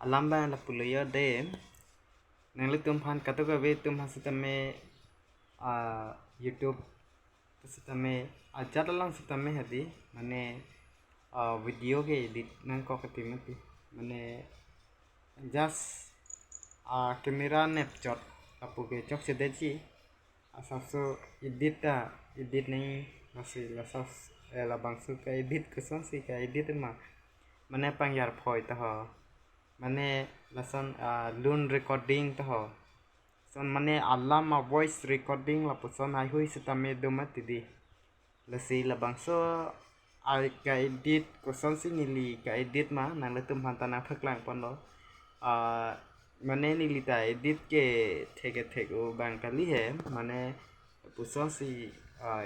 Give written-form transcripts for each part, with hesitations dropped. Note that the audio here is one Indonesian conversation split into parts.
alamba la puliya de nang li tum phan kato ka ve tum hasitame YouTube hasitame ajar lang sitame hadi mane video ke edit nang ko katimati mane just camera snapshot apu ke chok se dechi asaso edit नहीं masih lasas labang su ka edit kuson si ka edit ma mane pangyar phoi ta ho mane lason lun recording ta ho son mane alama voice recording la puson ai hui sitame domati di lasi labang so ai ka edit kuson si nili ka edit ma nang letum hantana phaklang pondo mane nili ta edit ke theke bang kali he mane puson si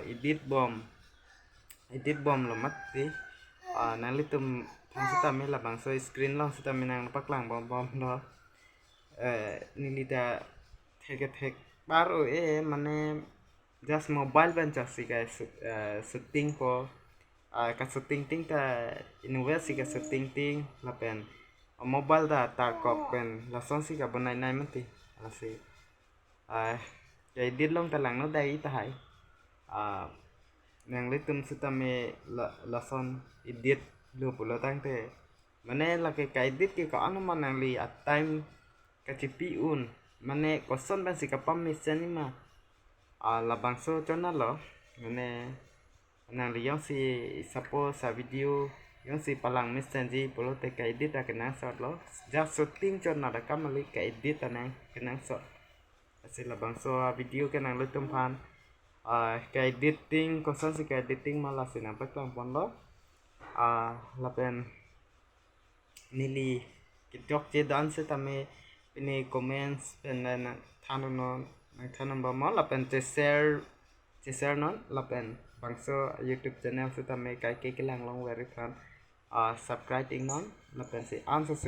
edit bom lo mati nang litum thang sitame labang so screen long sitame nang paklang bom lo nili ta thek baru mane just mobile ban chasi ka shooting ko ka shooting ting ta innovasi ka shooting ting lapen mobile da tar kok pen lason si ka banai nai mati asi cái edit long ta lang nó đây ta hai nang litum sitame lason edit lu pulo tang te mane la ke edit ke ka anu manang li at time ka CPU mane koson ban si ka pam mission ma labang so chona lo mane nang li yang si suppose sa video yang si palang mission ji pulo te ka edit ta kenang shot lo just shooting chona da kamali ka edit ta nang kenang shot asi labang so video kenang litum pan cái editing kosan si cái editing malah sinampak lang pondo lapen nili kitok je dan se tame ini comments pen na thanon ba mal lapen share non lapen bangso YouTube channel se tame kai ke lang long very fan subscribe non lapen si answer